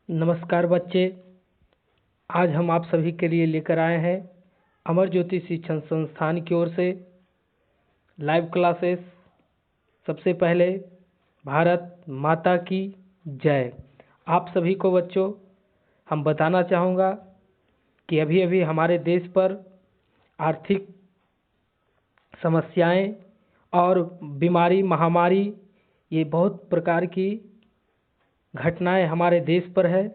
नमस्कार बच्चे। आज हम आप सभी के लिए लेकर आए हैं अमर ज्योति शिक्षण संस्थान की ओर से लाइव क्लासेस। सबसे पहले भारत माता की जय। आप सभी को बच्चों हम बताना चाहूँगा कि अभी अभी हमारे देश पर आर्थिक समस्याएं और बीमारी महामारी ये बहुत प्रकार की घटनाएं हमारे देश पर है।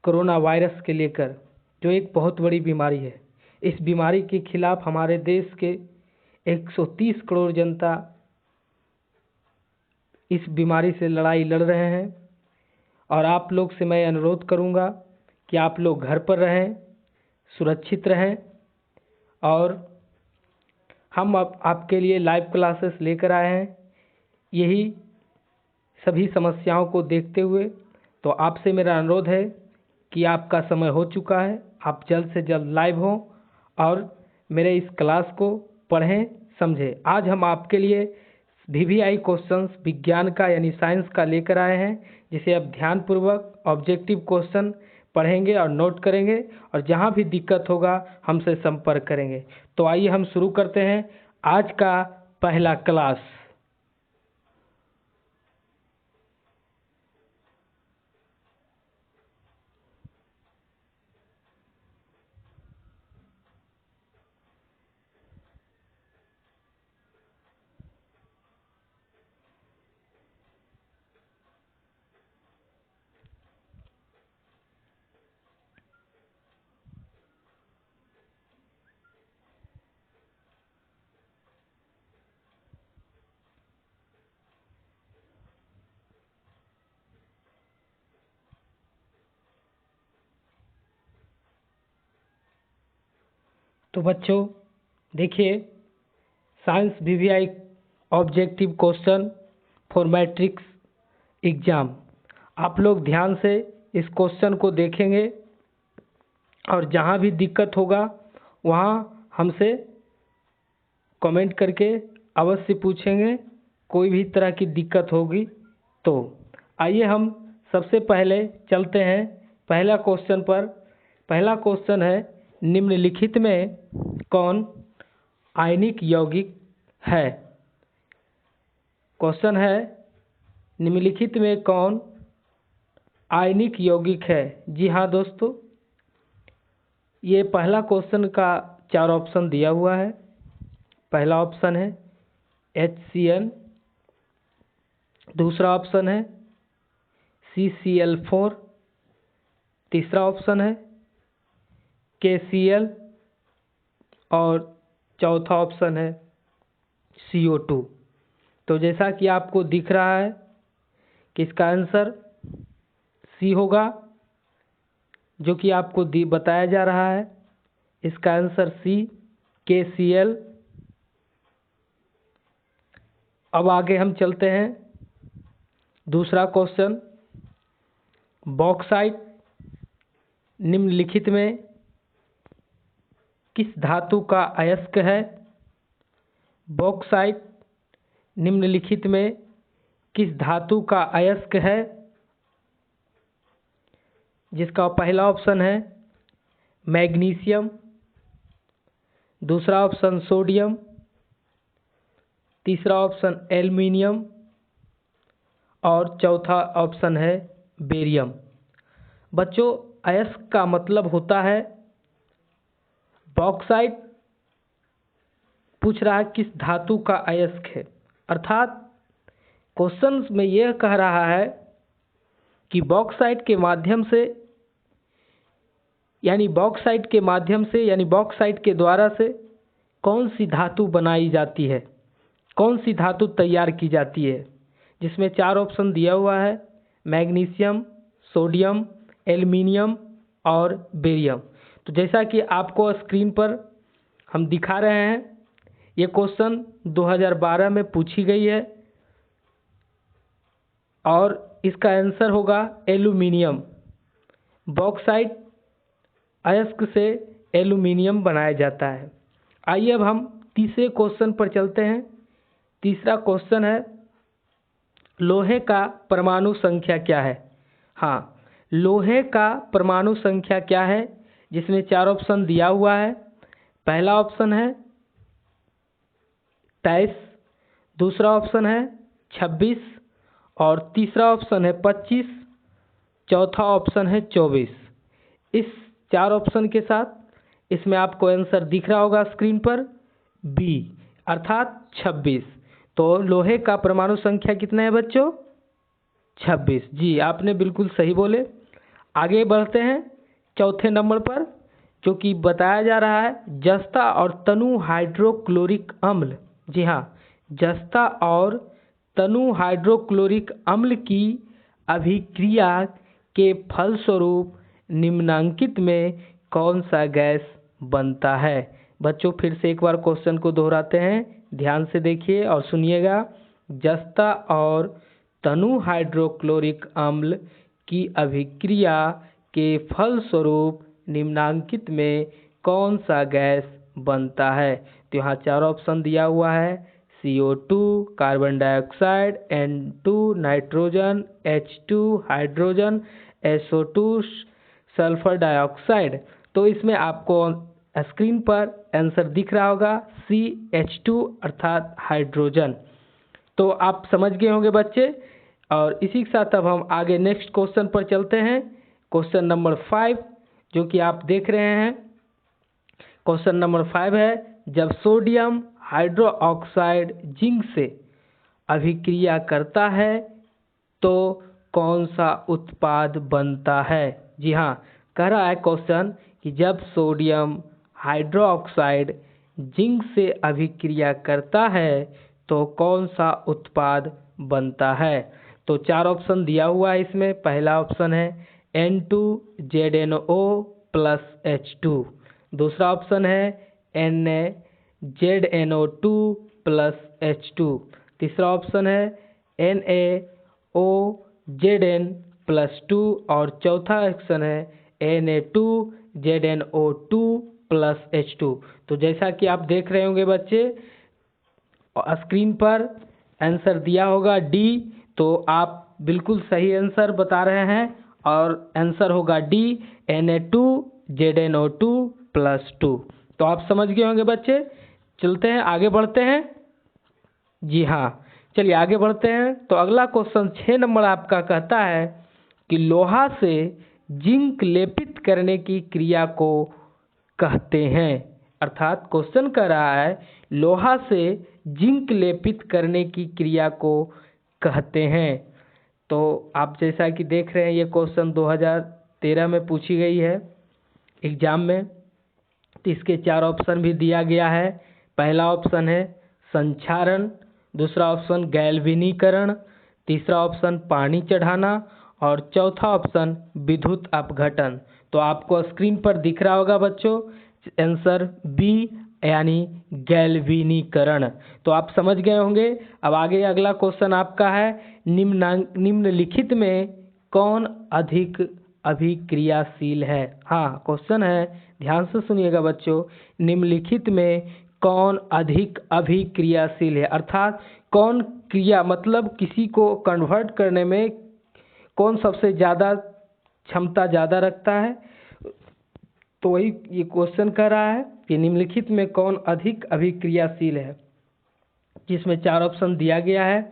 कोरोना वायरस के लेकर जो एक बहुत बड़ी बीमारी है, इस बीमारी के खिलाफ हमारे देश के 130 करोड़ जनता इस बीमारी से लड़ाई लड़ रहे हैं। और आप लोग से मैं अनुरोध करूंगा कि आप लोग घर पर रहें, सुरक्षित रहें। और हम अब आपके लिए लाइव क्लासेस लेकर आए हैं यही सभी समस्याओं को देखते हुए। तो आपसे मेरा अनुरोध है कि आपका समय हो चुका है, आप जल्द से जल्द लाइव हों और मेरे इस क्लास को पढ़ें समझें। आज हम आपके लिए VVI क्वेश्चंस विज्ञान का यानी साइंस का लेकर आए हैं, जिसे अब ध्यानपूर्वक ऑब्जेक्टिव क्वेश्चन पढ़ेंगे और नोट करेंगे, और जहां भी दिक्कत होगा हमसे संपर्क करेंगे। तो आइए हम शुरू करते हैं आज का पहला क्लास। तो बच्चों देखिए, science VVI objective question for matrix exam. आप लोग ध्यान से इस क्वेश्चन को देखेंगे और जहाँ भी दिक्कत होगा वहाँ हमसे कमेंट करके अवश्य पूछेंगे। कोई भी तरह की दिक्कत होगी तो आइए हम सबसे पहले चलते हैं पहला क्वेश्चन पर। पहला क्वेश्चन है, निम्नलिखित में कौन आयनिक यौगिक है? क्वेश्चन है, निम्नलिखित में कौन आयनिक यौगिक है? जी हाँ दोस्तों, ये पहला क्वेश्चन का 4 ऑप्शन दिया हुआ है। पहला ऑप्शन है HCl, दूसरा ऑप्शन है CCl4, तीसरा ऑप्शन है KCl और चौथा ऑप्शन है CO2। तो जैसा कि आपको दिख रहा है कि इसका आंसर C होगा, जो कि आपको बताया जा रहा है। इसका आंसर C KCl। अब आगे हम चलते हैं दूसरा क्वेश्चन, बॉक्साइट निम्नलिखित में किस धातु का अयस्क है? बॉक्साइट निम्नलिखित में किस धातु का अयस्क है? जिसका पहला ऑप्शन है मैग्नीशियम, दूसरा ऑप्शन सोडियम, तीसरा ऑप्शन एल्युमिनियम और चौथा ऑप्शन है बेरियम। बच्चों, अयस्क का मतलब होता है, बॉक्साइट पूछ रहा है किस धातु का अयस्क है, अर्थात क्वेश्चन में यह कह रहा है कि बॉक्साइट के माध्यम से यानी बॉक्साइट के द्वारा से कौन सी धातु बनाई जाती है, कौन सी धातु तैयार की जाती है। जिसमें 4 ऑप्शन दिया हुआ है, मैग्नीशियम, सोडियम, एल्युमिनियम और बेरियम। तो जैसा कि आपको स्क्रीन पर हम दिखा रहे हैं, ये क्वेश्चन 2012 में पूछी गई है और इसका आंसर होगा एल्युमिनियम। बॉक्साइट अयस्क से एल्युमिनियम बनाया जाता है। आइए अब हम तीसरे क्वेश्चन पर चलते हैं। तीसरा क्वेश्चन है, लोहे का परमाणु संख्या क्या है? हाँ, लोहे का परमाणु संख्या क्या है, जिसमें 4 ऑप्शन दिया हुआ है। पहला ऑप्शन है 23, दूसरा ऑप्शन है 26 और तीसरा ऑप्शन है 25, चौथा ऑप्शन है 24। इस 4 ऑप्शन के साथ इसमें आपको आंसर दिख रहा होगा स्क्रीन पर, बी अर्थात 26। तो लोहे का परमाणु संख्या कितना है बच्चों, 26। जी आपने बिल्कुल सही बोले। आगे बढ़ते हैं चौथे नंबर पर, जो कि बताया जा रहा है जस्ता और तनु हाइड्रोक्लोरिक अम्ल। जी हाँ, जस्ता और तनु हाइड्रोक्लोरिक अम्ल की अभिक्रिया के फलस्वरूप निम्नांकित में कौन सा गैस बनता है। बच्चों फिर से एक बार क्वेश्चन को दोहराते हैं, ध्यान से देखिए और सुनिएगा। जस्ता और तनु हाइड्रोक्लोरिक अम्ल की अभिक्रिया के फलस्वरूप निम्नांकित में कौन सा गैस बनता है। तो यहाँ 4 ऑप्शन दिया हुआ है, CO2 carbon dioxide, N2 nitrogen, H2 hydrogen, SO2 sulphur dioxide. तो इसमें आपको स्क्रीन पर आंसर दिख रहा होगा CH2 अर्थात हाइड्रोजन। तो आप समझ गए होंगे बच्चे। और इसी के साथ अब हम आगे नेक्स्ट क्वेश्चन पर चलते हैं, क्वेश्चन नंबर 5, जो कि आप देख रहे हैं। क्वेश्चन नंबर 5 है, जब सोडियम हाइड्रोक्साइड जिंक से अभिक्रिया करता है तो कौन सा उत्पाद बनता है। जी हाँ, कह रहा है क्वेश्चन कि जब सोडियम हाइड्रोक्साइड जिंक से अभिक्रिया करता है तो कौन सा उत्पाद बनता है। तो 4 ऑप्शन दिया हुआ है इसमें। पहला ऑप्शन है N2ZNO प्लस H2, दूसरा ऑप्शन है NaZNO2 प्लस H2, तीसरा ऑप्शन है NaOZN प्लस 2 और चौथा ऑप्शन है Na2ZNO2 प्लस H2। तो जैसा कि आप देख रहे होंगे बच्चे स्क्रीन पर आंसर दिया होगा डी। तो आप बिल्कुल सही आंसर बता रहे हैं और आंसर होगा डी, Na2ZNO2 प्लस 2। तो आप समझ गए होंगे बच्चे। चलते हैं आगे बढ़ते हैं। जी हाँ, चलिए आगे बढ़ते हैं। तो अगला क्वेश्चन 6 नंबर आपका कहता है कि लोहा से जिंक लेपित करने की क्रिया को कहते हैं। अर्थात क्वेश्चन कह रहा है लोहा से जिंक लेपित करने की क्रिया को कहते हैं। तो आप जैसा कि देख रहे हैं ये क्वेश्चन 2013 में पूछी गई है एग्जाम में। तो इसके 4 ऑप्शन भी दिया गया है। पहला ऑप्शन है संक्षारण, दूसरा ऑप्शन गैल्वेनीकरण, तीसरा ऑप्शन पानी चढ़ाना और चौथा ऑप्शन विद्युत अपघटन। तो आपको स्क्रीन पर दिख रहा होगा बच्चों आंसर बी यानी गैल्वेनीकरण। तो आप समझ गए होंगे। अब आगे अगला क्वेश्चन आपका है निम्नलिखित में कौन अधिक अभिक्रियाशील है। हाँ क्वेश्चन है, ध्यान से सुनिएगा बच्चों। निम्नलिखित में कौन अधिक अभिक्रियाशील है, अर्थात कौन क्रिया मतलब किसी को कन्वर्ट करने में कौन सबसे ज़्यादा क्षमता ज़्यादा रखता है। तो वही ये क्वेश्चन कर रहा है कि निम्नलिखित में कौन अधिक अभिक्रियाशील है, जिसमें 4 ऑप्शन दिया गया है।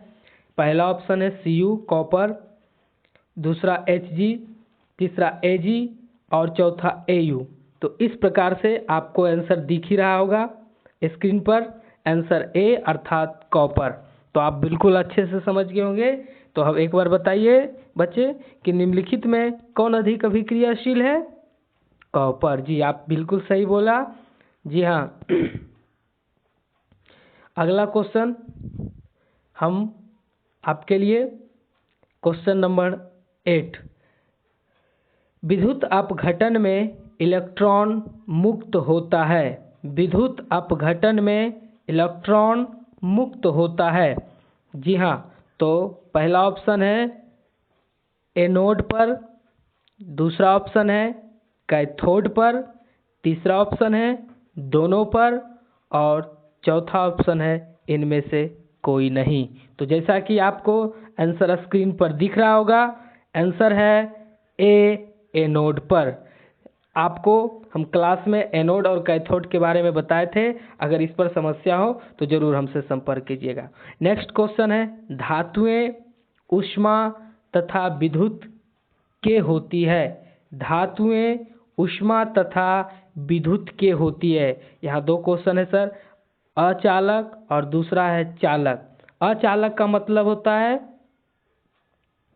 पहला ऑप्शन है Cu कॉपर, दूसरा Hg, तीसरा Ag और चौथा Au। तो इस प्रकार से आपको आंसर दिख ही रहा होगा स्क्रीन पर, आंसर ए अर्थात कॉपर। तो आप बिल्कुल अच्छे से समझ गए होंगे। तो हम एक बार बताइए बच्चे कि निम्नलिखित में कौन अधिक अभिक्रियाशील है, कॉपर। जी आप बिल्कुल सही बोला। जी हाँ, अगला क्वेश्चन हम आपके लिए क्वेश्चन नंबर 8, विद्युत अपघटन में इलेक्ट्रॉन मुक्त होता है। विद्युत अपघटन में इलेक्ट्रॉन मुक्त होता है। जी हाँ, तो पहला ऑप्शन है एनोड पर, दूसरा ऑप्शन है कैथोड पर, तीसरा ऑप्शन है दोनों पर और चौथा ऑप्शन है इनमें से कोई नहीं। तो जैसा कि आपको आंसर स्क्रीन पर दिख रहा होगा, आंसर है एनोड पर। आपको हम क्लास में एनोड और कैथोड के बारे में बताए थे। अगर इस पर समस्या हो तो जरूर हमसे संपर्क कीजिएगा। नेक्स्ट क्वेश्चन है, धातुएं ऊष्मा तथा विद्युत के होती है। धातुएं ऊष्मा तथा विद्युत के होती है। यहाँ दो क्वेश्चन है सर, अचालक और दूसरा है चालक। अचालक का मतलब होता है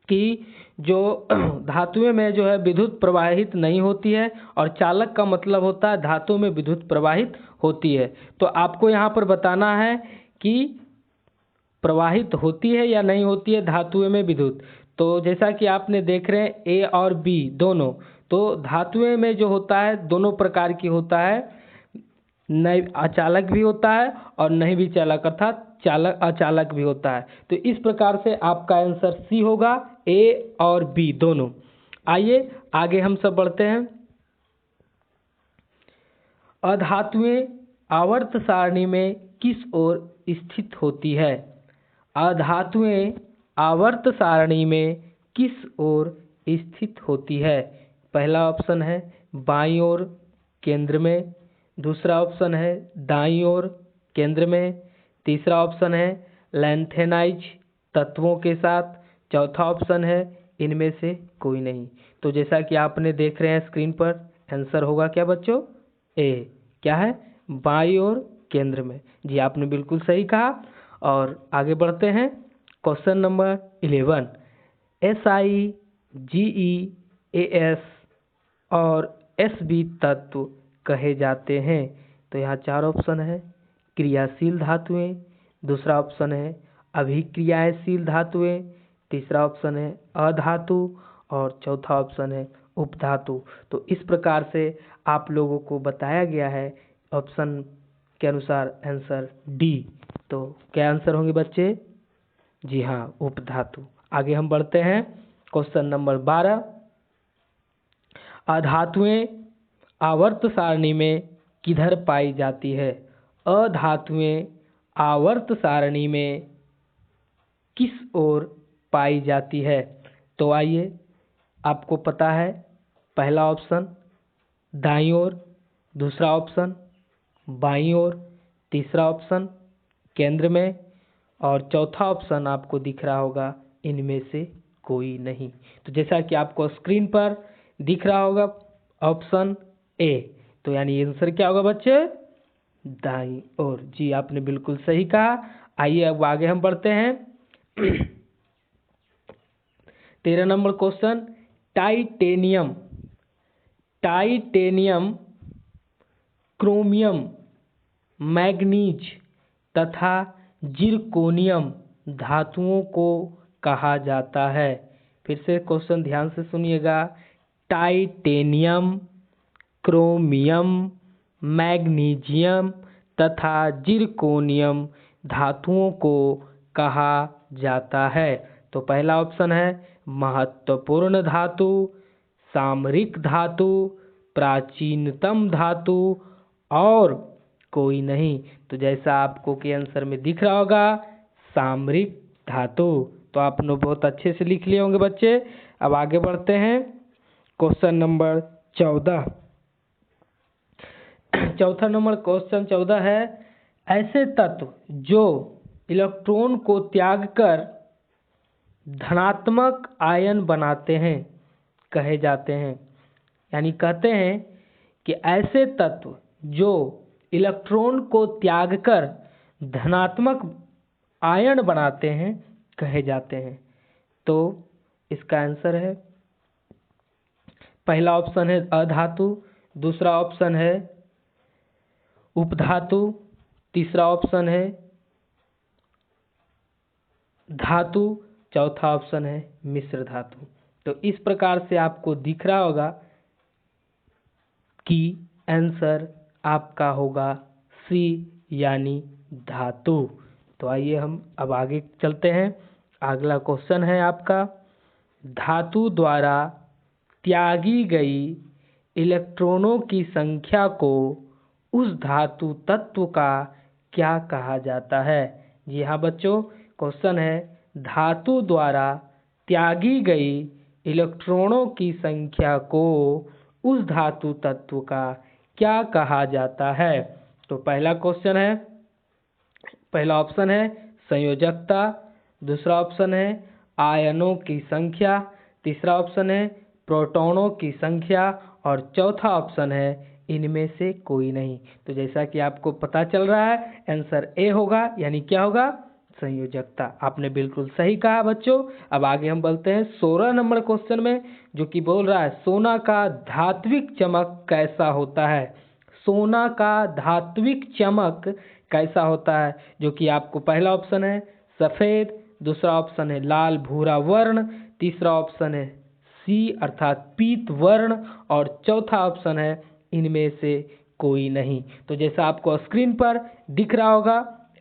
कि जो धातुएं में जो है विद्युत प्रवाहित नहीं होती है, और चालक का मतलब होता है धातु में विद्युत प्रवाहित होती है। तो आपको यहाँ पर बताना है कि प्रवाहित होती है या नहीं होती है धातुएं में विद्युत। तो जैसा कि आपने देख रहे हैं ए और बी दोनों, तो धातुएं में जो होता है दोनों प्रकार की होता है, नहीं अचालक भी होता है और नहीं भी चालक, अर्थात चालक अचालक भी होता है। तो इस प्रकार से आपका आंसर सी होगा, ए और बी दोनों। आइए आगे हम सब बढ़ते हैं। अधातुएं आवर्त सारणी में किस ओर स्थित होती है। अधातुएं आवर्त सारणी में किस ओर स्थित होती है। पहला ऑप्शन है बाईं ओर केंद्र में, दूसरा ऑप्शन है दाईं ओर केंद्र में, तीसरा ऑप्शन है लैंथेनाइज तत्वों के साथ, चौथा ऑप्शन है इनमें से कोई नहीं। तो जैसा कि आपने देख रहे हैं स्क्रीन पर, आंसर होगा क्या बच्चों, ए। क्या है, बाईं ओर केंद्र में। जी आपने बिल्कुल सही कहा। और आगे बढ़ते हैं, क्वेश्चन नंबर 11। SiGeAs और Sb तत्व कहे जाते हैं। तो यहाँ चार ऑप्शन है, क्रियाशील धातुएं, दूसरा ऑप्शन है अभिक्रियाशील धातुएं, तीसरा ऑप्शन है अधातु और चौथा ऑप्शन है उपधातु। तो इस प्रकार से आप लोगों को बताया गया है ऑप्शन के अनुसार आंसर डी। तो क्या आंसर होंगे बच्चे, जी हाँ उपधातु। आगे हम बढ़ते हैं, क्वेश्चन नंबर 12। अधातुएं आवर्त सारणी में किधर पाई जाती है। अधातुएं आवर्त सारणी में किस ओर पाई जाती है। तो आइए, आपको पता है पहला ऑप्शन दाईं ओर, दूसरा ऑप्शन बाईं ओर, तीसरा ऑप्शन केंद्र में और चौथा ऑप्शन आपको दिख रहा होगा इनमें से कोई नहीं। तो जैसा कि आपको स्क्रीन पर दिख रहा होगा ऑप्शन ए, तो यानी आंसर क्या होगा बच्चे, दाईं ओर। जी आपने बिल्कुल सही कहा। आइए अब आगे हम बढ़ते हैं। 13 number question, titanium, titanium, chromium, manganese तथा जिरकोनियम धातुओं को कहा जाता है। फिर से क्वेश्चन ध्यान से सुनिएगा, टाइटेनियम, क्रोमियम, मैग्नीशियम तथा जिरकोनियम धातुओं को कहा जाता है। तो पहला ऑप्शन है महत्वपूर्ण धातु, सामरिक धातु, प्राचीनतम धातु और कोई नहीं। तो जैसा आपको के आंसर में दिख रहा होगा सामरिक धातु। तो आप लोग बहुत अच्छे से लिख लिए होंगे बच्चे। अब आगे बढ़ते हैं, क्वेश्चन नंबर 14। चौथा नंबर क्वेश्चन 14 है, ऐसे तत्व जो इलेक्ट्रॉन को त्याग कर धनात्मक आयन बनाते हैं कहे जाते हैं। यानी कहते हैं कि ऐसे तत्व जो इलेक्ट्रॉन को त्याग कर धनात्मक आयन बनाते हैं कहे जाते हैं। तो इसका आंसर है, पहला ऑप्शन है अधातु, दूसरा ऑप्शन है उपधातु, तीसरा ऑप्शन है धातु, चौथा ऑप्शन है मिश्र धातु। तो इस प्रकार से आपको दिख रहा होगा कि आंसर आपका होगा सी यानी धातु। तो आइए हम अब आगे चलते हैं। अगला क्वेश्चन है आपका, धातु द्वारा त्यागी गई इलेक्ट्रॉनों की संख्या को उस धातु तत्व का क्या कहा जाता है। जी हाँ बच्चों, क्वेश्चन है धातु द्वारा त्यागी गई इलेक्ट्रॉनों की संख्या को उस धातु तत्व का क्या कहा जाता है? तो पहला ऑप्शन है संयोजकता, दूसरा ऑप्शन है आयनों की संख्या, तीसरा ऑप्शन है प्रोटॉनों की संख्या और चौथा ऑप्शन है इनमें से कोई नहीं। तो जैसा कि आपको पता चल रहा है आंसर ए होगा, यानी क्या होगा? संयोजकता। आपने बिल्कुल सही कहा बच्चों। अब आगे हम बोलते हैं 16 नंबर क्वेश्चन में, जो कि बोल रहा है सोना का धात्विक चमक कैसा होता है? सोना का धात्विक चमक कैसा होता है? जो कि आपको पहला ऑप्शन है सफेद, दूसरा ऑप्शन है लाल भूरा वर्ण, तीसरा ऑप्शन है सी अर्थात पीत वर्ण और चौथा ऑप्शन है इनमें से कोई नहीं। तो जैसा आपको स्क्रीन पर दिख रहा होगा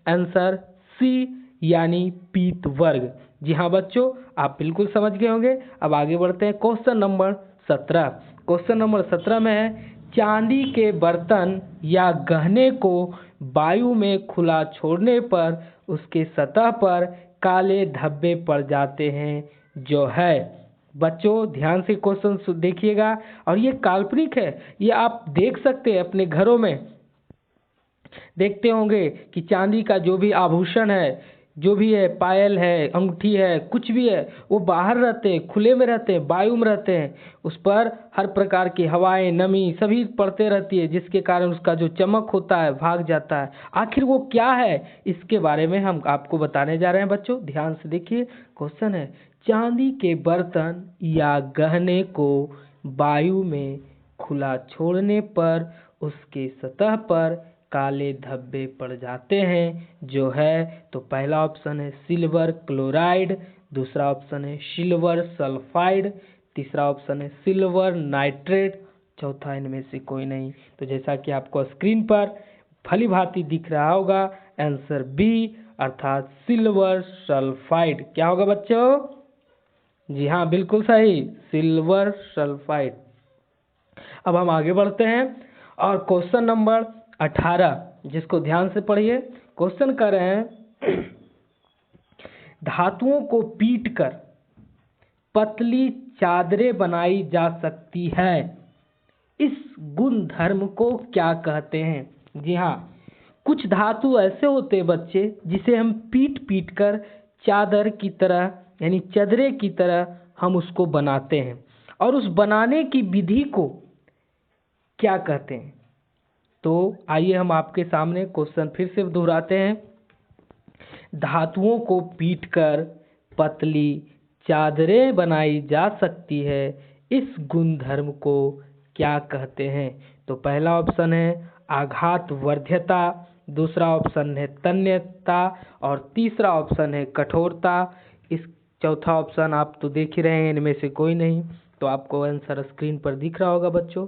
आंसर सी यानी पीत वर्ग। जी हाँ बच्चों, आप बिल्कुल समझ गए होंगे। अब आगे बढ़ते हैं क्वेश्चन नंबर 17। क्वेश्चन नंबर 17 में है चांदी के बर्तन या गहने को वायु में खुला छोड़ने पर उसके सतह पर काले धब्बे पड़ जाते हैं, जो है। बच्चों ध्यान से क्वेश्चन देखिएगा, और ये काल्पनिक है, ये आप देख सकते हैं अपने घरों में। देखते होंगे कि चांदी का जो भी आभूषण है, जो भी है, पायल है, अंगूठी है, कुछ भी है, वो बाहर रहते हैं, खुले में रहते हैं, वायु में रहते हैं। उस पर हर प्रकार की हवाएं, नमी सभी पड़ते रहती है, जिसके कारण उसका जो चमक होता है भाग जाता है। आखिर वो क्या है, इसके बारे में हम आपको बताने जा रहे हैं बच्चों। ध्यान से देखिए, क्वेश्चन है चांदी के बर्तन या गहने को वायु में खुला छोड़ने पर उसके सतह पर काले धब्बे पड़ जाते हैं, जो है। तो पहला ऑप्शन है सिल्वर क्लोराइड, दूसरा ऑप्शन है सिल्वर सल्फाइड, तीसरा ऑप्शन है सिल्वर नाइट्रेट, चौथा इनमें से कोई नहीं। तो जैसा कि आपको स्क्रीन पर भली भांति दिख रहा होगा आंसर बी अर्थात सिल्वर सल्फाइड। क्या होगा बच्चों? जी हाँ बिल्कुल सही, सिल्वर सल्फाइड। अब हम आगे बढ़ते हैं और क्वेश्चन नंबर 18, जिसको ध्यान से पढ़िए। क्वेश्चन कर रहे हैं धातुओं को पीटकर पतली चादरें बनाई जा सकती है, इस गुण धर्म को क्या कहते हैं? जी हाँ, कुछ धातु ऐसे होते हैं बच्चे जिसे हम पीट कर चादर की तरह यानी चदरे की तरह हम उसको बनाते हैं, और उस बनाने की विधि को क्या कहते हैं? तो आइए हम आपके सामने क्वेश्चन फिर से दोहराते हैं। धातुओं को पीटकर पतली चादरें बनाई जा सकती है, इस गुण धर्म को क्या कहते हैं? तो पहला ऑप्शन है आघात वर्ध्यता, दूसरा ऑप्शन है तन्यता और तीसरा ऑप्शन है कठोरता। इस चौथा ऑप्शन आप तो देख ही रहे हैं, इनमें से कोई नहीं। तो आपको आंसर स्क्रीन पर दिख रहा होगा बच्चों,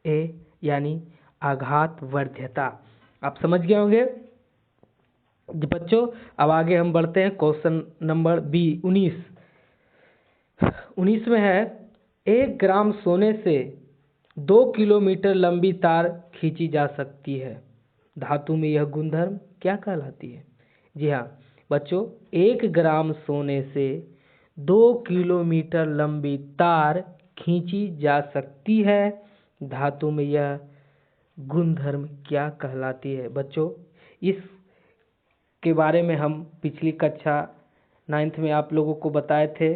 ए यानी आघात वर्ध्यता। आप समझ गए होंगे बच्चों। अब आगे हम बढ़ते हैं क्वेश्चन नंबर 19 में है 1 ग्राम सोने से 2 किलोमीटर लंबी तार खींची जा सकती है, धातु में यह गुणधर्म क्या कहलाती है? जी हाँ बच्चों, 1 ग्राम सोने से 2 किलोमीटर लंबी तार खींची जा सकती है, धातु में यह गुणधर्म क्या कहलाती है? बच्चों इस के बारे में हम पिछली कक्षा 9th में आप लोगों को बताए थे,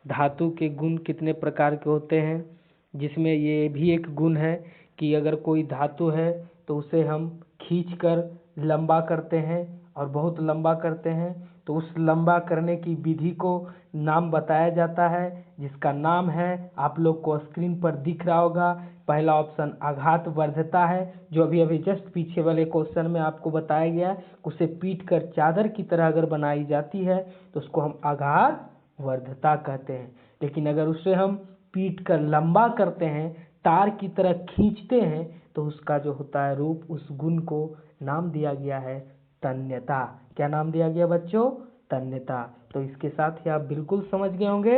धातु के गुण कितने प्रकार के होते हैं, जिसमें ये भी एक गुण है कि अगर कोई धातु है तो उसे हम खींचकर लंबा करते हैं और बहुत लंबा करते हैं, तो उस लंबा करने की विधि को नाम बताया जाता है, जिसका नाम है आप लोग को स्क्रीन पर दिख रहा होगा। पहला ऑप्शन आघात वर्ध्यता है, जो अभी अभी जस्ट पीछे वाले क्वेश्चन में आपको बताया गया। उसे पीट कर चादर की तरह अगर बनाई जाती है तो उसको हम आघात वर्ध्यता कहते हैं। लेकिन अगर उसे हम पीट कर लंबा करते हैं, तार की तरह खींचते हैं, तो उसका जो होता है रूप, उस गुण को नाम दिया गया है तन्यता। क्या नाम दिया गया बच्चों? तन्यता। तो इसके साथ ही आप बिल्कुल समझ गए होंगे।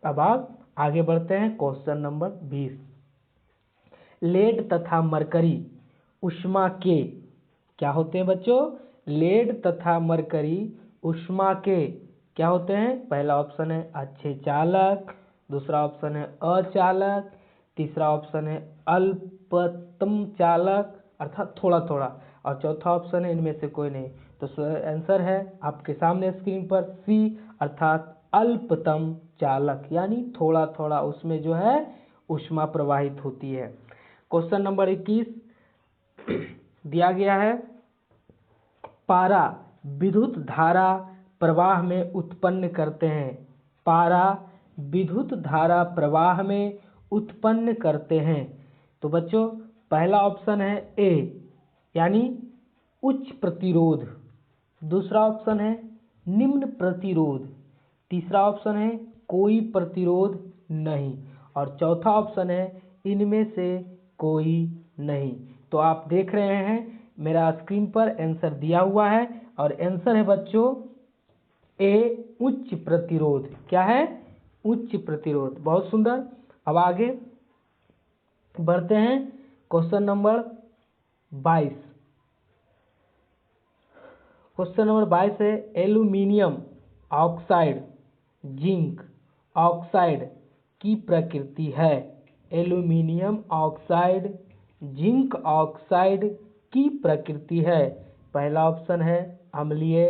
अब आप आगे बढ़ते हैं क्वेश्चन नंबर 20। लेड तथा मरकरी ऊष्मा के क्या होते हैं बच्चों? लेड तथा मरकरी ऊष्मा के क्या होते हैं? पहला ऑप्शन है अच्छे चालक, दूसरा ऑप्शन है अचालक, तीसरा ऑप्शन है अल्पतम चालक अर्थात थोड़ा थोड़ा, और चौथा ऑप्शन है इनमें से कोई नहीं। तो आंसर है आपके सामने स्क्रीन पर सी अर्थात अल्पतम चालक, यानी थोड़ा थोड़ा उसमें जो है ऊष्मा प्रवाहित होती है। क्वेश्चन नंबर 21 दिया गया है, पारा विद्युत धारा प्रवाह में उत्पन्न करते हैं। पारा विद्युत धारा प्रवाह में उत्पन्न करते हैं। तो बच्चों पहला ऑप्शन है ए यानी उच्च प्रतिरोध, दूसरा ऑप्शन है निम्न प्रतिरोध, तीसरा ऑप्शन है कोई प्रतिरोध नहीं, और चौथा ऑप्शन है इनमें से कोई नहीं। तो आप देख रहे हैं मेरा स्क्रीन पर आंसर दिया हुआ है, और आंसर है बच्चों ए उच्च प्रतिरोध। क्या है? उच्च प्रतिरोध। बहुत सुंदर। अब आगे बढ़ते हैं क्वेश्चन नंबर 22। क्वेश्चन नंबर 22 है, एल्यूमिनियम ऑक्साइड जिंक ऑक्साइड की प्रकृति है। एल्यूमिनियम ऑक्साइड जिंक ऑक्साइड की प्रकृति है। पहला ऑप्शन है अम्लीय,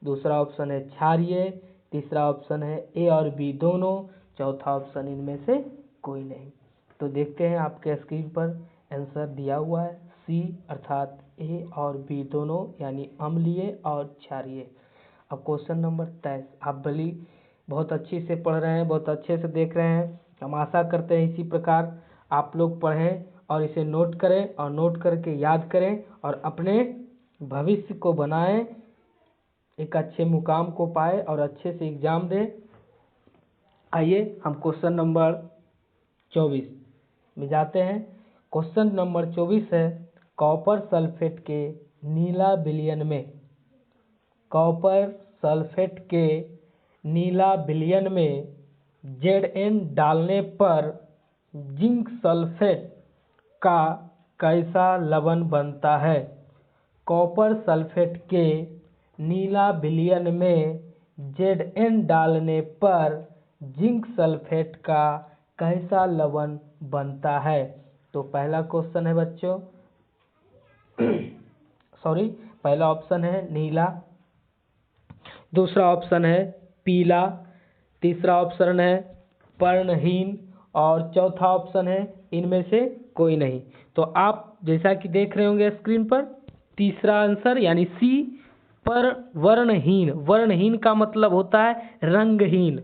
दूसरा ऑप्शन है क्षारीय, तीसरा ऑप्शन है ए और बी दोनों, चौथा ऑप्शन इनमें से कोई नहीं। तो देखते हैं आपके स्क्रीन पर आंसर दिया हुआ है सी अर्थात ए और बी दोनों, यानी अम्लीय और क्षारीय। अब क्वेश्चन नंबर 23। आप भली बहुत अच्छे से पढ़ रहे हैं, बहुत अच्छे से देख रहे हैं। हम आशा करते हैं इसी प्रकार आप लोग पढ़ें और इसे नोट करें, और नोट करके याद करें और अपने भविष्य को बनाएं, एक अच्छे मुकाम को पाए और अच्छे से एग्जाम दें। आइए हम क्वेश्चन नंबर 24 में जाते हैं। क्वेश्चन नंबर 24 है, कॉपर सल्फेट के नीला विलयन में, कॉपर सल्फेट के नीला विलयन में Zn डालने पर जिंक सल्फेट का कैसा लवण बनता है? कॉपर सल्फेट के नीला विलयन में Zn डालने पर जिंक सल्फेट का कैसा लवण बनता है? तो पहला क्वेश्चन है बच्चों पहला ऑप्शन है नीला, दूसरा ऑप्शन है पीला, तीसरा ऑप्शन है वर्णहीन, और चौथा ऑप्शन है इनमें से कोई नहीं। तो आप जैसा कि देख रहे होंगे स्क्रीन पर, तीसरा आंसर यानी सी पर वर्णहीन। वर्णहीन का मतलब होता है रंगहीन।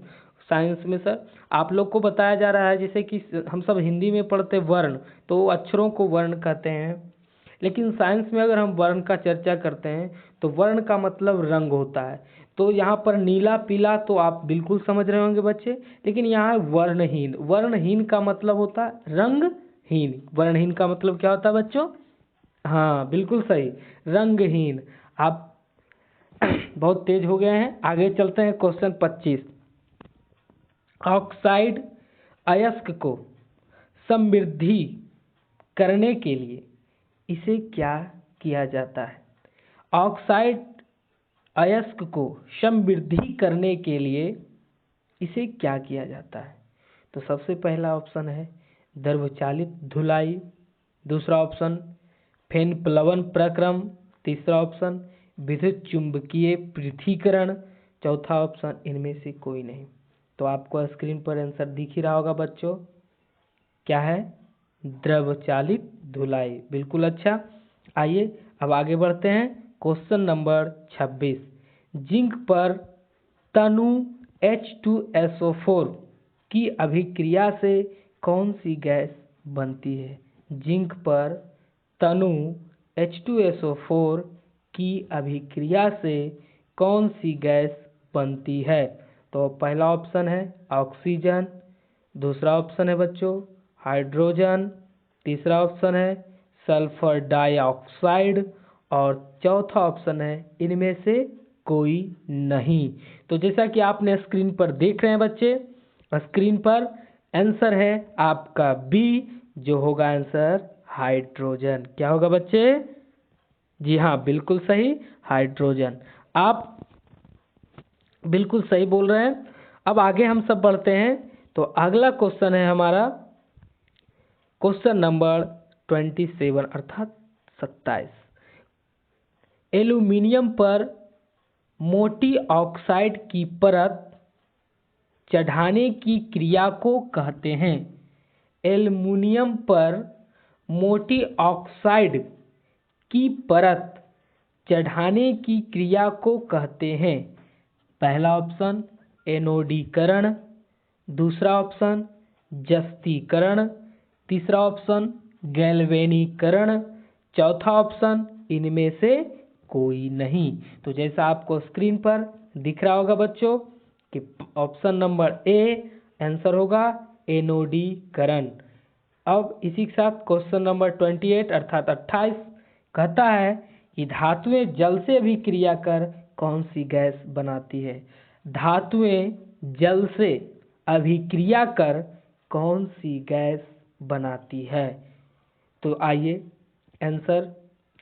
साइंस में सर आप लोग को बताया जा रहा है, जैसे कि हम सब हिंदी में पढ़ते वर्ण, तो अक्षरों को वर्ण कहते हैं, लेकिन साइंस में अगर हम वर्ण का चर्चा करते हैं तो वर्ण का मतलब रंग होता है। तो यहाँ पर नीला पीला तो आप बिल्कुल समझ रहे होंगे बच्चे, लेकिन यहाँ वर्णहीन, वर्णहीन का मतलब होता है रंगहीन। वर्णहीन का मतलब क्या होता है बच्चों? हाँ बिल्कुल सही, रंगहीन। आप बहुत तेज हो गए हैं। आगे चलते हैं क्वेश्चन 25। ऑक्साइड अयस्क को समृद्धि करने के लिए इसे क्या किया जाता है? ऑक्साइड अयस्क को समृद्धि करने के लिए इसे क्या किया जाता है? तो सबसे पहला ऑप्शन है द्रवचालित धुलाई, दूसरा ऑप्शन फेन प्लवन प्रक्रम, तीसरा ऑप्शन विद्युत चुंबकीय पृथक्करण, चौथा ऑप्शन इनमें से कोई नहीं। तो आपको स्क्रीन पर आंसर दिख ही रहा होगा बच्चों, क्या है? द्रवचालित धुलाई। बिल्कुल अच्छा। आइए अब आगे बढ़ते हैं क्वेश्चन नंबर 26। जिंक पर तनु H2SO4 की अभिक्रिया से कौन सी गैस बनती है? जिंक पर तनु H2SO4 की अभिक्रिया से कौन सी गैस बनती है? तो पहला ऑप्शन है ऑक्सीजन, दूसरा ऑप्शन है बच्चों हाइड्रोजन, तीसरा ऑप्शन है सल्फर डाइऑक्साइड, और चौथा ऑप्शन है इनमें से कोई नहीं। तो जैसा कि आपने स्क्रीन पर देख रहे हैं बच्चे, स्क्रीन पर आंसर है आपका बी, जो होगा आंसर हाइड्रोजन। क्या होगा बच्चे? जी हाँ बिल्कुल सही, हाइड्रोजन। आप बिल्कुल सही बोल रहे हैं। अब आगे हम सब बढ़ते हैं तो अगला क्वेश्चन है हमारा क्वेश्चन नंबर 27 अर्थात 27। एल्यूमिनियम पर मोटी ऑक्साइड की परत चढ़ाने की क्रिया को कहते हैं। एल्यूमिनियम पर मोटी ऑक्साइड की परत चढ़ाने की क्रिया को कहते हैं। पहला ऑप्शन एनोडीकरण, दूसरा ऑप्शन जस्तीकरण, तीसरा ऑप्शन गैल्वेनीकरण, चौथा ऑप्शन इनमें से कोई नहीं। तो जैसा आपको स्क्रीन पर दिख रहा होगा बच्चों कि ऑप्शन नंबर ए आंसर होगा एनोडीकरण। अब इसी के साथ क्वेश्चन नंबर 28 अर्थात 28 कहता है कि धातुएं जल से अभिक्रिया कर कौन सी गैस बनाती है। धातुएं जल से अभिक्रिया कर कौन सी गैस बनाती है। तो आइए आंसर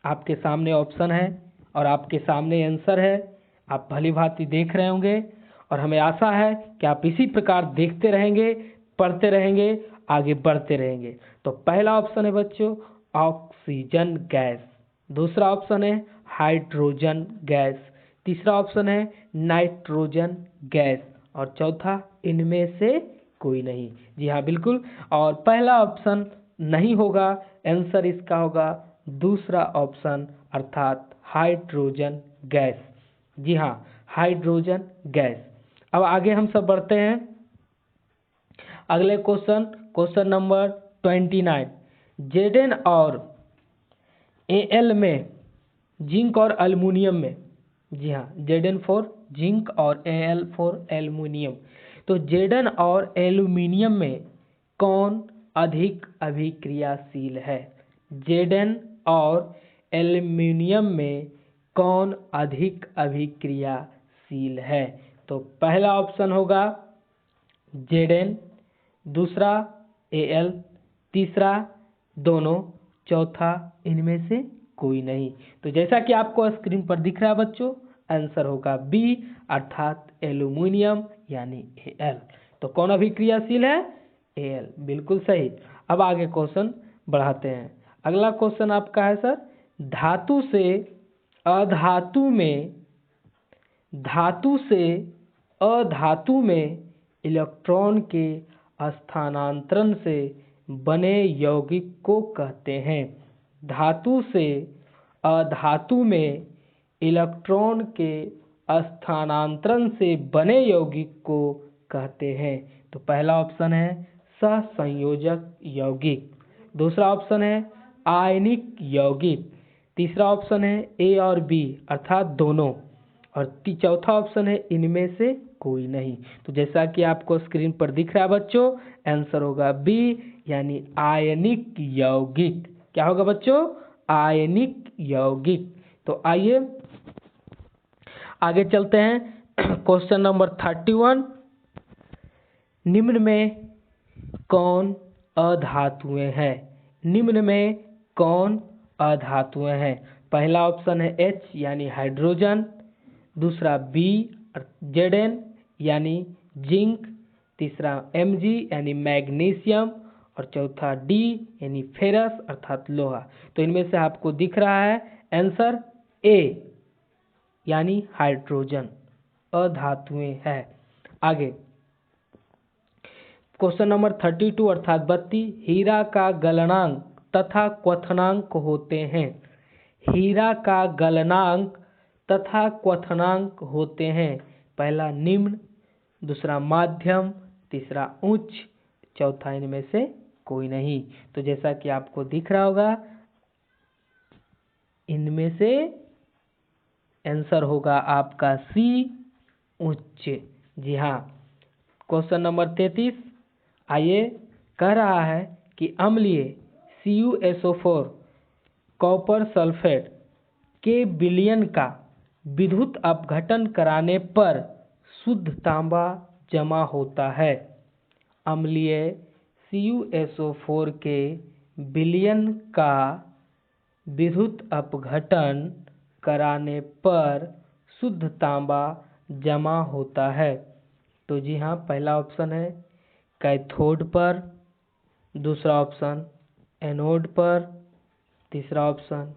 आपके सामने ऑप्शन है और आपके सामने आंसर है। आप भली भांति देख रहे होंगे और हमें आशा है कि आप इसी प्रकार देखते रहेंगे, पढ़ते रहेंगे, आगे बढ़ते रहेंगे। तो पहला ऑप्शन है बच्चों ऑक्सीजन गैस, दूसरा ऑप्शन है हाइड्रोजन गैस, तीसरा ऑप्शन है नाइट्रोजन गैस और चौथा इनमें से कोई नहीं। जी हाँ बिल्कुल, और पहला ऑप्शन नहीं होगा, आंसर इसका होगा दूसरा ऑप्शन अर्थात हाइड्रोजन गैस। जी हाँ हाइड्रोजन गैस। अब आगे हम सब बढ़ते हैं अगले क्वेश्चन नंबर 29। जेडन और एल में जिंक और एल्युमिनियम में, जी हाँ जेडन फॉर जिंक और एल फॉर एल्युमिनियम, तो जेडन और एल्युमिनियम में कौन अधिक अभिक्रियाशील है। जेडन और एल्युमिनियम में कौन अधिक अभिक्रियाशील है। तो पहला ऑप्शन होगा जेडन, दूसरा एल, तीसरा दोनों, चौथा इनमें से कोई नहीं। तो जैसा कि आपको स्क्रीन पर दिख रहा है बच्चों, आंसर होगा बी अर्थात एल्युमिनियम यानी एल। तो कौन अभिक्रियाशील है, एल, बिल्कुल सही। अब आगे क्वेश्चन बढ़ाते हैं। अगला क्वेश्चन आपका है सर, धातु से अधातु में इलेक्ट्रॉन के स्थानांतरण से बने यौगिक को कहते हैं। धातु से अधातु में इलेक्ट्रॉन के स्थानांतरण से बने यौगिक को कहते हैं। तो पहला ऑप्शन है सहसंयोजक यौगिक, दूसरा ऑप्शन है आयनिक यौगिक, तीसरा ऑप्शन है ए और बी अर्थात दोनों, और चौथा ऑप्शन है इनमें से कोई नहीं। तो जैसा कि आपको स्क्रीन पर दिख रहा है बच्चों, आंसर होगा बी यानी आयनिक यौगिक। क्या होगा बच्चों, आयनिक यौगिक। तो आइए आगे चलते हैं क्वेश्चन नंबर 31। निम्न में कौन अधातुएं हैं। निम्न में कौन अधातुएं हैं। पहला ऑप्शन है एच यानी हाइड्रोजन, दूसरा बी जेडन यानी जिंक, तीसरा Mg यानी मैग्नीशियम और चौथा डी यानी फेरस अर्थात लोहा। तो इनमें से आपको दिख रहा है आंसर ए यानी हाइड्रोजन अधातुएं है। आगे क्वेश्चन नंबर 32 अर्थात 32। हीरा का गलनांक तथा क्वथनांक होते हैं। हीरा का गलनांक तथा क्वथनांक होते हैं। पहला निम्न, दूसरा माध्यम, तीसरा उच्च, चौथा इनमें से कोई नहीं। तो जैसा कि आपको दिख रहा होगा इनमें से आंसर होगा आपका सी उच्च। जी हाँ। क्वेश्चन नंबर 33 आइए कह रहा है कि अम्लीय CuSO4 कॉपर सल्फेट के विलयन का विद्युत अपघटन कराने पर शुद्ध तांबा जमा होता है। अम्लीय CuSO4 के विलयन का विद्युत अपघटन कराने पर शुद्ध तांबा जमा होता है। तो जी हाँ पहला ऑप्शन है कैथोड पर, दूसरा ऑप्शन एनोड पर, तीसरा ऑप्शन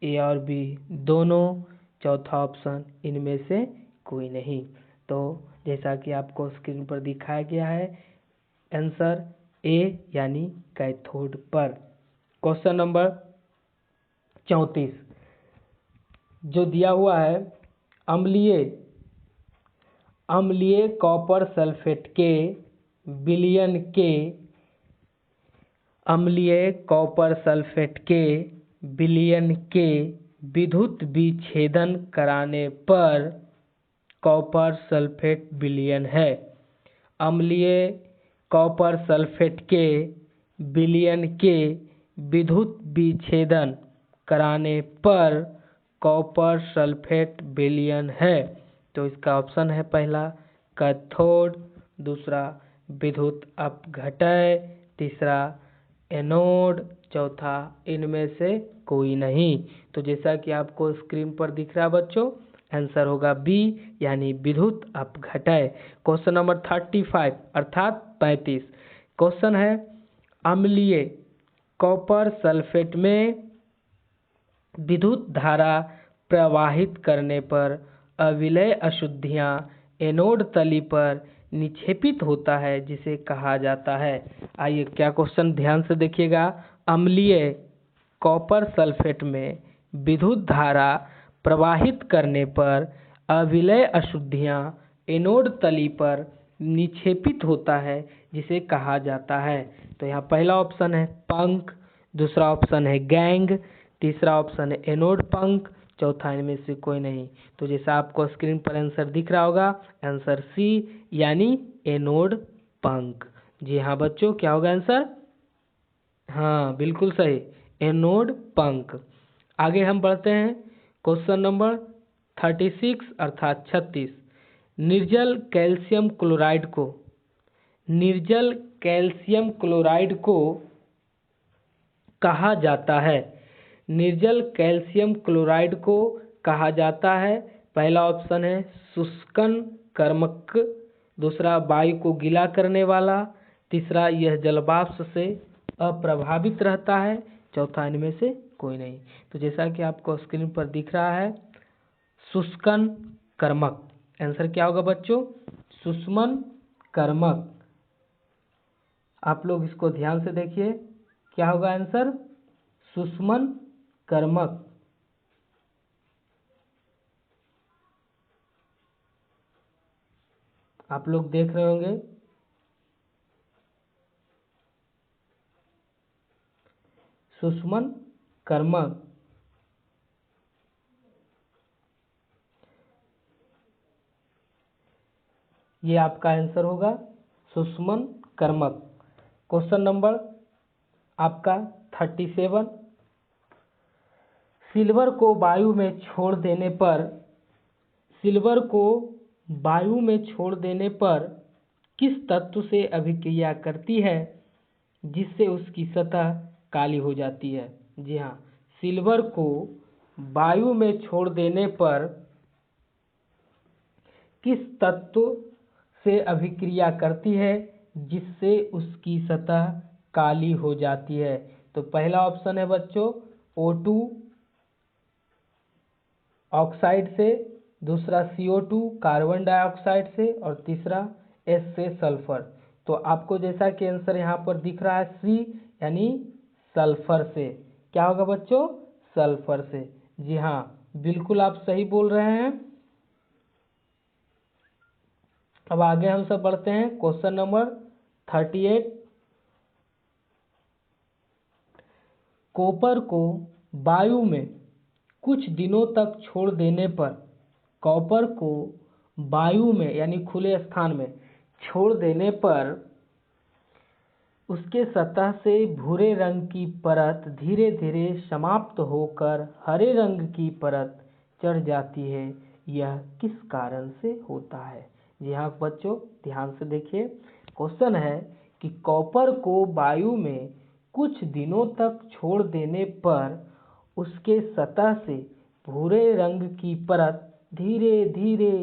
ए और बी दोनों, चौथा ऑप्शन इनमें से कोई नहीं। तो जैसा कि आपको स्क्रीन पर दिखाया गया है, आंसर ए यानी कैथोड पर। क्वेश्चन नंबर 34 जो दिया हुआ है, अम्लीय कॉपर सल्फेट के विलयन के अम्लीय कॉपर सल्फेट के विलयन के विद्युत विच्छेदन कराने पर कॉपर सल्फेट विलयन है। अम्लीय कॉपर सल्फेट के विलयन के विद्युत विच्छेदन कराने पर कॉपर सल्फेट विलयन है। तो इसका ऑप्शन है पहला कैथोड, दूसरा विद्युत अपघटय, तीसरा एनोड, चौथा इनमें से कोई नहीं। तो जैसा कि आपको स्क्रीन पर दिख रहा है बच्चों, आंसर होगा बी यानी विद्युत अपघटय। क्वेश्चन नंबर 35 अर्थात 35 क्वेश्चन है, अम्लीय कॉपर सल्फेट में विद्युत धारा प्रवाहित करने पर अविलय अशुद्धियां एनोड तली पर निक्षेपित होता है जिसे कहा जाता है। आइए क्या क्वेश्चन ध्यान से देखिएगा। अम्लीय कॉपर सल्फेट में विद्युत धारा प्रवाहित करने पर अविलय अशुद्धियां एनोड तली पर निक्षेपित होता है जिसे कहा जाता है। तो यहाँ पहला ऑप्शन है पंख, दूसरा ऑप्शन है गैंग, तीसरा ऑप्शन है एनोड पंख, चौथा इनमें से कोई नहीं। तो जैसा आपको स्क्रीन पर आंसर दिख रहा होगा, आंसर सी यानी एनोड पंख। जी हाँ बच्चों, क्या होगा आंसर? हाँ बिल्कुल सही, एनोड पंख। आगे हम बढ़ते हैं क्वेश्चन नंबर 36 अर्थात 36 निर्जल कैल्शियम क्लोराइड को कहा जाता है। निर्जल कैल्शियम क्लोराइड को कहा जाता है। पहला ऑप्शन है शुष्कन कर्मक, दूसरा वायु को गीला करने वाला, तीसरा यह जलवाष्प से अप्रभावित रहता है, चौथा इनमें से कोई नहीं। तो जैसा कि आपको स्क्रीन पर दिख रहा है, शुष्कन कर्मक। आंसर क्या होगा बच्चों? शुष्मन कर्मक। आप लोग इसको ध्यान से देखिए, क्या होगा आंसर? शुष्मन कर्मक। आप लोग देख रहे होंगे, शुष्मन कर्मक। ये आपका आंसर होगा शुष्मन कर्मक। क्वेश्चन नंबर आपका 37 सिल्वर को वायु में छोड़ देने पर किस तत्व से अभिक्रिया करती है जिससे उसकी सतह काली हो जाती है? जी हाँ, सिल्वर को वायु में छोड़ देने पर किस तत्व से अभिक्रिया करती है जिससे उसकी सतह काली हो जाती है? तो पहला ऑप्शन है बच्चों O2 ऑक्साइड से, दूसरा CO2 कार्बन डाइऑक्साइड से, और तीसरा S से सल्फर। तो आपको जैसा कि आंसर यहाँ पर दिख रहा है सी यानी सल्फर से। क्या होगा बच्चों? सल्फर से। जी हाँ बिल्कुल आप सही बोल रहे हैं। अब आगे हम सब बढ़ते हैं क्वेश्चन नंबर 38 कॉपर को वायु में कुछ दिनों तक छोड़ देने पर, कॉपर को वायु में यानी खुले स्थान में छोड़ देने पर उसके सतह से भूरे रंग की परत धीरे धीरे समाप्त होकर हरे रंग की परत चढ़ जाती है। यह किस कारण से होता है? जी हाँ बच्चों, ध्यान से देखिए। क्वेश्चन है कि कॉपर को वायु में कुछ दिनों तक छोड़ देने पर उसके सतह से भूरे रंग की परत धीरे धीरे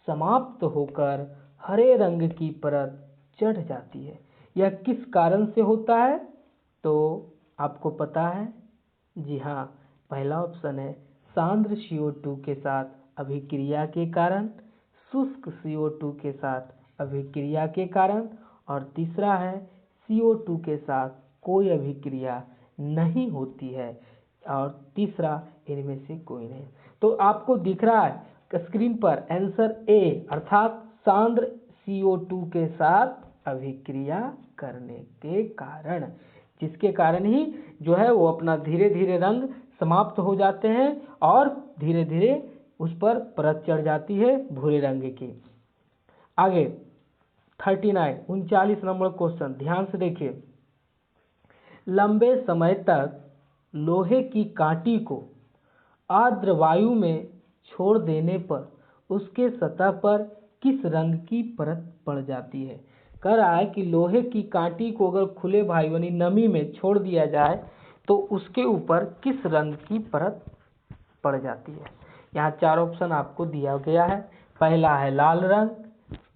समाप्त होकर हरे रंग की परत चढ़ जाती है। यह किस कारण से होता है? तो आपको पता है, जी हाँ, पहला ऑप्शन है सांद्र CO2 के साथ अभिक्रिया के कारण, शुष्क CO2 के साथ अभिक्रिया के कारण, और तीसरा है CO2 के साथ कोई अभिक्रिया नहीं होती है, और तीसरा इनमें से कोई नहीं। तो आपको दिख रहा है स्क्रीन पर आंसर ए अर्थात सांद्र CO2 के साथ अभिक्रिया करने के कारण, जिसके कारण ही जो है वो अपना धीरे धीरे रंग समाप्त हो जाते हैं और धीरे धीरे उस पर परत चढ़ जाती है भूरे रंग की। आगे 39 नंबर क्वेश्चन ध्यान से देखिए। लंबे समय तक लोहे की कांटी को आर्द्र वायु में छोड़ देने पर उसके सतह पर किस रंग की परत पड़ जाती है? कह रहा है कि लोहे की कांटी को अगर खुले वायु यानी नमी में छोड़ दिया जाए तो उसके ऊपर किस रंग की परत पड़ जाती है? यहाँ 4 ऑप्शन आपको दिया गया है। पहला है लाल रंग,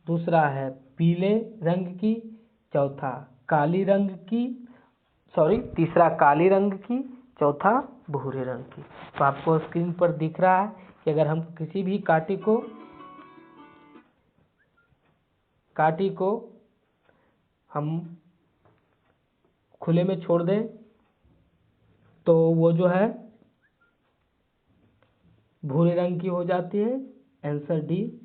दूसरा है पीले रंग की, तीसरा काली रंग की, चौथा भूरे रंग की। तो आपको स्क्रीन पर दिख रहा है कि अगर हम किसी भी कांटी को हम खुले में छोड़ दें तो वो जो है भूरे रंग की हो जाती है। Answer D.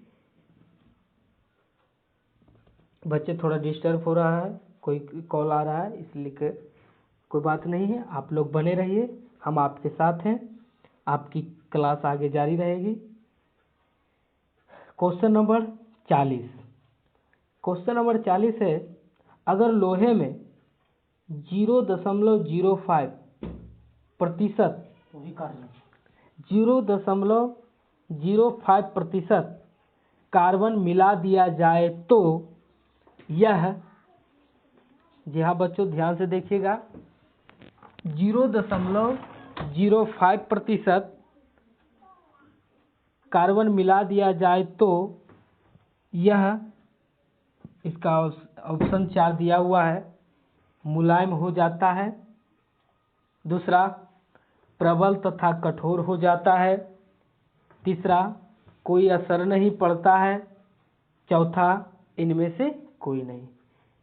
बच्चे थोड़ा डिस्टर्ब हो रहा है, कोई कॉल आ रहा है, इसलिए कोई बात नहीं है, आप लोग बने रहिए, हम आपके साथ हैं, आपकी क्लास आगे जारी रहेगी। क्वेश्चन नंबर 40 है, अगर लोहे में 0.05% कार्बन मिला दिया जाए तो यह, जी हाँ बच्चों ध्यान से देखिएगा, 0.05% कार्बन मिला दिया जाए तो यह, इसका ऑप्शन 4 दिया हुआ है, मुलायम हो जाता है, दूसरा प्रबल तथा कठोर हो जाता है, तीसरा कोई असर नहीं पड़ता है, चौथा इनमें से कोई नहीं।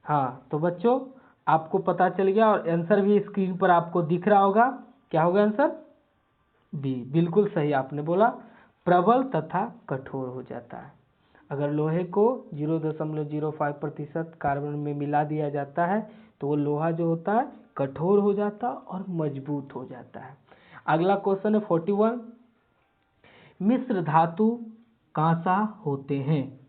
हाँ तो बच्चों आपको पता चल गया और आंसर भी स्क्रीन पर आपको दिख रहा होगा। क्या होगा आंसर? बी, बिल्कुल सही आपने बोला, प्रबल तथा कठोर हो जाता है। अगर लोहे को 0.05% कार्बन में मिला दिया जाता है तो वो लोहा जो होता है कठोर हो जाता और मजबूत हो जाता है। अगला क्वेश्चन है 41, मिश्र धातु कांसा होते हैं?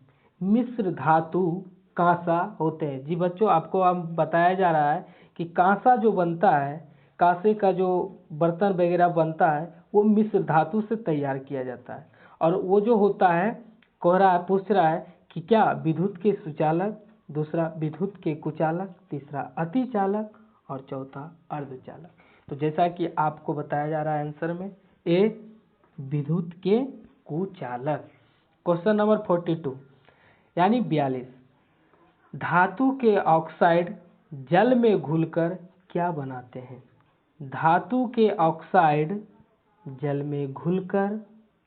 मिश्र धातु कांसा होते हैं। जी बच्चों आपको अब बताया जा रहा है कि कांसा जो बनता है, कांसे का जो बर्तन वगैरह बनता है वो मिश्र धातु से तैयार किया जाता है, और वो जो होता है पूछ रहा है कि क्या विद्युत के सुचालक, दूसरा विद्युत के कुचालक, तीसरा अतिचालक और चौथा अर्धचालक। तो जैसा कि आपको बताया जा रहा है आंसर में ए, विद्युत के कुचालक। क्वेश्चन नंबर 42 यानी 42, धातु के ऑक्साइड जल में घुलकर क्या बनाते हैं? धातु के ऑक्साइड जल में घुलकर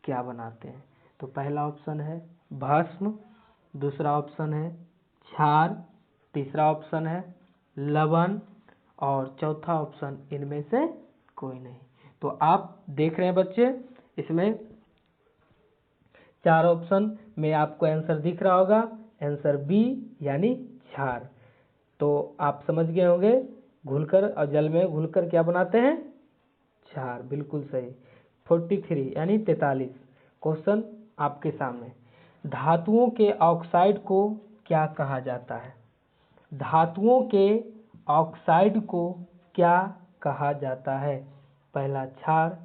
क्या बनाते हैं? तो पहला ऑप्शन है भस्म, दूसरा ऑप्शन है क्षार, तीसरा ऑप्शन है लवण और चौथा ऑप्शन इनमें से कोई नहीं। तो आप देख रहे हैं बच्चे, इसमें 4 ऑप्शन में आपको आंसर दिख रहा होगा, आंसर बी यानी क्षार। तो आप समझ गए होंगे, घुलकर और जल में घुलकर क्या बनाते हैं? क्षार, बिल्कुल सही। 43 यानी 43 क्वेश्चन आपके सामने, धातुओं के ऑक्साइड को क्या कहा जाता है? धातुओं के ऑक्साइड को क्या कहा जाता है? पहला क्षार,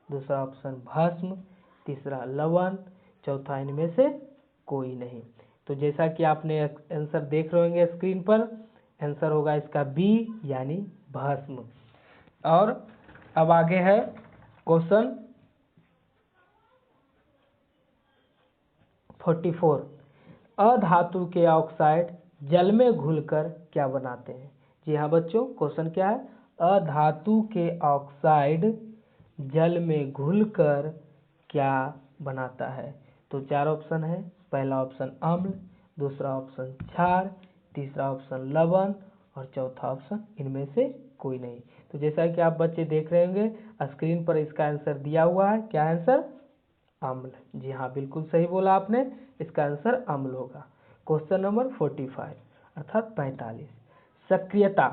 दूसरा ऑप्शन भस्म, तीसरा लवण, चौथा इनमें से कोई नहीं। तो जैसा कि आपने आंसर देख रहे होंगे स्क्रीन पर, आंसर होगा इसका बी यानी भस्म। और अब आगे है क्वेश्चन 44, अधातु के ऑक्साइड जल में घुलकर क्या बनाते हैं? जी हाँ बच्चों, क्वेश्चन क्या है? अधातु के ऑक्साइड जल में घुलकर क्या बनाता है? तो चार ऑप्शन है। पहला ऑप्शन अम्ल, दूसरा ऑप्शन क्षार, तीसरा ऑप्शन लवण और चौथा ऑप्शन इनमें से कोई नहीं। तो जैसा कि आप बच्चे देख रहे होंगे स्क्रीन पर इसका आंसर दिया हुआ है। क्या आंसर? अम्ल। जी हाँ, बिल्कुल सही बोला आपने, इसका आंसर अम्ल होगा। क्वेश्चन नंबर 45 अर्थात 45, सक्रियता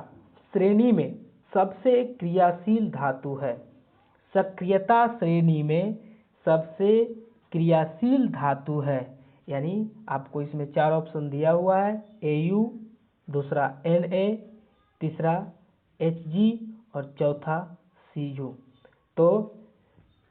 श्रेणी में सबसे क्रियाशील धातु है। सक्रियता श्रेणी में सबसे क्रियाशील धातु है, यानी आपको इसमें चार ऑप्शन दिया हुआ है। Au, दूसरा Na, तीसरा Hg और चौथा Cu। तो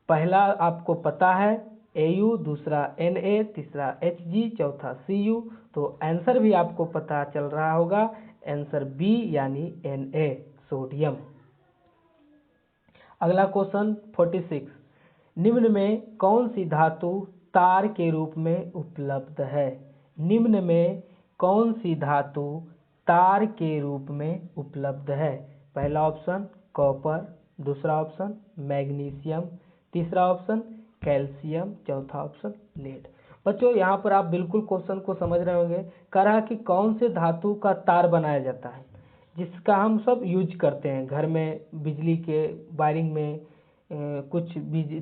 पहला आपको पता है Au, दूसरा Na, तीसरा Hg, चौथा Cu। तो आंसर भी आपको पता चल रहा होगा, आंसर बी यानी Na, सोडियम। अगला क्वेश्चन 46, निम्न में कौन सी धातु तार के रूप में उपलब्ध है? निम्न में कौन सी धातु तार के रूप में उपलब्ध है? पहला ऑप्शन कॉपर, दूसरा ऑप्शन मैग्नीशियम, तीसरा ऑप्शन कैल्शियम, चौथा ऑप्शन लेड। बच्चों यहाँ पर आप बिल्कुल क्वेश्चन को समझ रहे होंगे। कह रहा कि कौन से धातु का तार बनाया जाता है जिसका हम सब यूज करते हैं घर में, बिजली के वायरिंग में, कुछ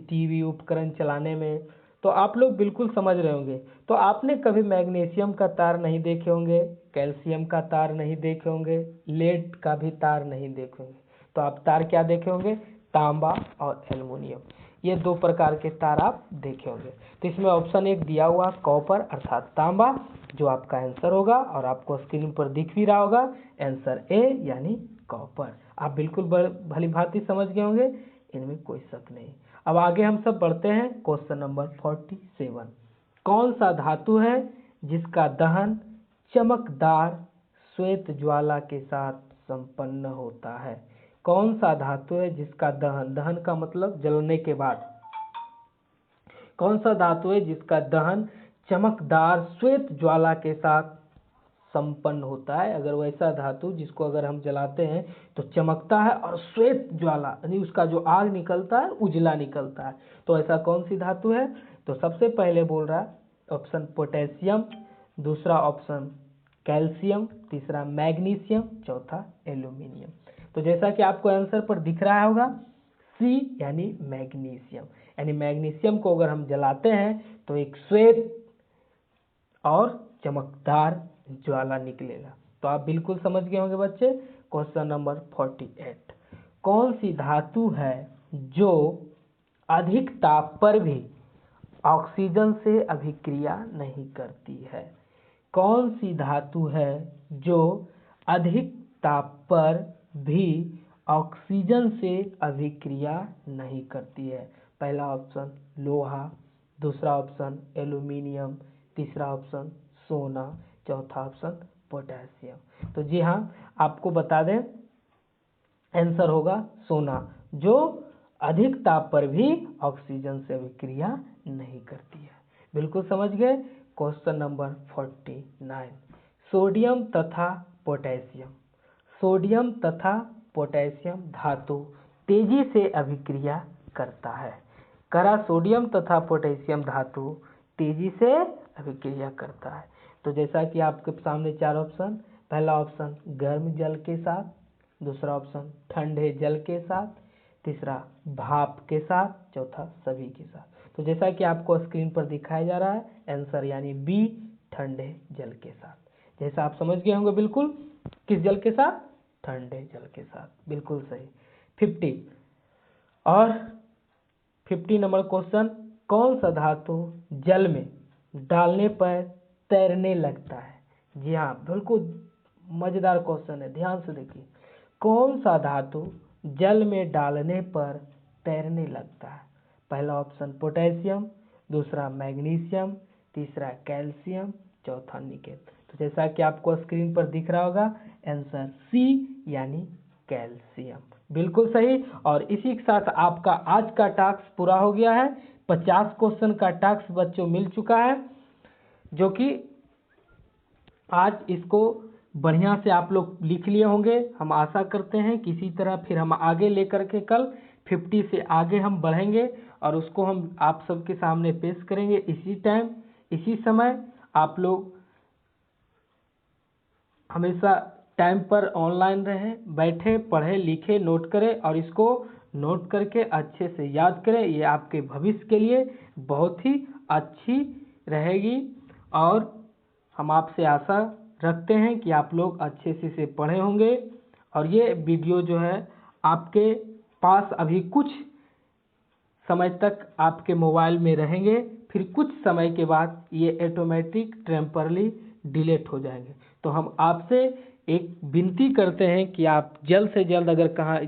टीवी उपकरण चलाने में। तो आप लोग बिल्कुल समझ रहे होंगे। तो आपने कभी मैग्नीशियम का तार नहीं देखे होंगे, कैल्शियम का तार नहीं देखे होंगे, लेड का भी तार नहीं देखे होंगे। तो आप तार क्या देखे होंगे? तांबा और एल्युमिनियम, ये दो प्रकार के तार आप देखे होंगे। तो इसमें ऑप्शन एक दिया हुआ कॉपर अर्थात तांबा, जो आपका आंसर होगा और आपको स्क्रीन पर दिख भी रहा होगा, आंसर ए यानी कॉपर। आप बिल्कुल भली भांति समझ गए होंगे, इनमें कोई शक नहीं। अब आगे हम सब बढ़ते हैं। क्वेश्चन नंबर 47, कौन सा धातु है जिसका दहन चमकदार श्वेत ज्वाला के साथ संपन्न होता है? कौन सा धातु है जिसका दहन, दहन का मतलब जलने के बाद, कौन सा धातु है जिसका दहन चमकदार श्वेत ज्वाला के साथ संपन्न होता है? अगर वैसा धातु जिसको अगर हम जलाते हैं तो चमकता है और श्वेत ज्वाला यानी उसका जो आग निकलता है उजला निकलता है, तो ऐसा कौन सी धातु है? तो सबसे पहले बोल रहा है ऑप्शन पोटेशियम, दूसरा ऑप्शन कैल्शियम, तीसरा मैग्नीशियम, चौथा एल्यूमिनियम। तो जैसा कि आपको आंसर पर दिख रहा होगा सी यानी मैग्नीशियम, यानी मैग्नीशियम को अगर हम जलाते हैं तो एक श्वेत और चमकदार ज्वाला निकलेगा। तो आप बिल्कुल समझ गए होंगे बच्चे। क्वेश्चन नंबर 48, कौन सी धातु है जो अधिक ताप पर भी ऑक्सीजन से अभिक्रिया नहीं करती है? कौन सी धातु है जो अधिक ताप पर भी ऑक्सीजन से अभिक्रिया नहीं करती है? पहला ऑप्शन लोहा, दूसरा ऑप्शन एल्यूमिनियम, तीसरा ऑप्शन सोना, चौथा ऑप्शन पोटेशियम। तो जी हाँ, आपको बता दें आंसर होगा सोना, जो अधिक ताप पर भी ऑक्सीजन से अभिक्रिया नहीं करती है। बिल्कुल समझ गए। क्वेश्चन नंबर 49, सोडियम तथा पोटेशियम, सोडियम तथा पोटेशियम धातु तेजी से अभिक्रिया करता है। करा सोडियम तथा पोटेशियम धातु तेजी से अभिक्रिया करता है। तो जैसा कि आपके सामने चार ऑप्शन, पहला ऑप्शन गर्म जल के साथ, दूसरा ऑप्शन ठंडे जल के साथ, तीसरा भाप के साथ, चौथा सभी के साथ। तो जैसा कि आपको स्क्रीन पर दिखाया जा रहा है आंसर यानी बी ठंडे जल के साथ। जैसा आप समझ गए होंगे बिल्कुल, किस जल के साथ? ठंडे जल के साथ, बिल्कुल सही। 50 और 50 नंबर क्वेश्चन, कौन सा धातु जल में डालने पर तैरने लगता है? जी हाँ, बिल्कुल मजेदार क्वेश्चन है, ध्यान से देखिए। कौन सा धातु जल में डालने पर तैरने लगता है? पहला ऑप्शन पोटेशियम, दूसरा मैग्नीशियम, तीसरा कैल्शियम, चौथा निकेल। तो जैसा कि आपको स्क्रीन पर दिख रहा होगा आंसर सी यानी कैल्शियम, बिल्कुल सही। और इसी के साथ आपका आज का टास्क पूरा हो गया है। 50 क्वेश्चन का टास्क बच्चों मिल चुका है, जो कि आज इसको बढ़िया से आप लोग लिख लिए होंगे। हम आशा करते हैं किसी तरह फिर हम आगे लेकर के कल 50 से आगे हम बढ़ेंगे और उसको हम आप सबके सामने पेश करेंगे इसी टाइम इसी समय। आप लोग हमेशा टाइम पर ऑनलाइन रहें, बैठे पढ़े लिखे नोट करें और इसको नोट करके अच्छे से याद करें। ये आपके भविष्य के लिए बहुत ही अच्छी रहेगी और हम आपसे आशा रखते हैं कि आप लोग अच्छे से इसे पढ़े होंगे। और ये वीडियो जो है आपके पास अभी कुछ समय तक आपके मोबाइल में रहेंगे, फिर कुछ समय के बाद ये ऑटोमेटिक टेम्परली डिलीट हो जाएंगे। तो हम आपसे एक विनती करते हैं कि आप जल्द से जल्द, अगर कहाँ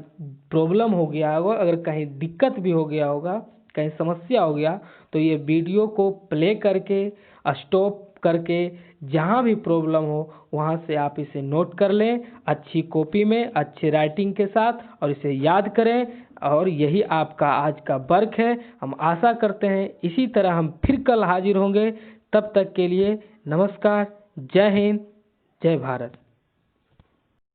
प्रॉब्लम हो गया होगा, अगर कहीं दिक्कत भी हो गया होगा, कहीं समस्या हो गया, तो ये वीडियो को प्ले करके स्टॉप करके जहाँ भी प्रॉब्लम हो वहाँ से आप इसे नोट कर लें अच्छी कॉपी में अच्छे राइटिंग के साथ और इसे याद करें। और यही आपका आज का वर्क है। हम आशा करते हैं इसी तरह हम फिर कल हाजिर होंगे। तब तक के लिए नमस्कार, जय हिंद, जय भारत।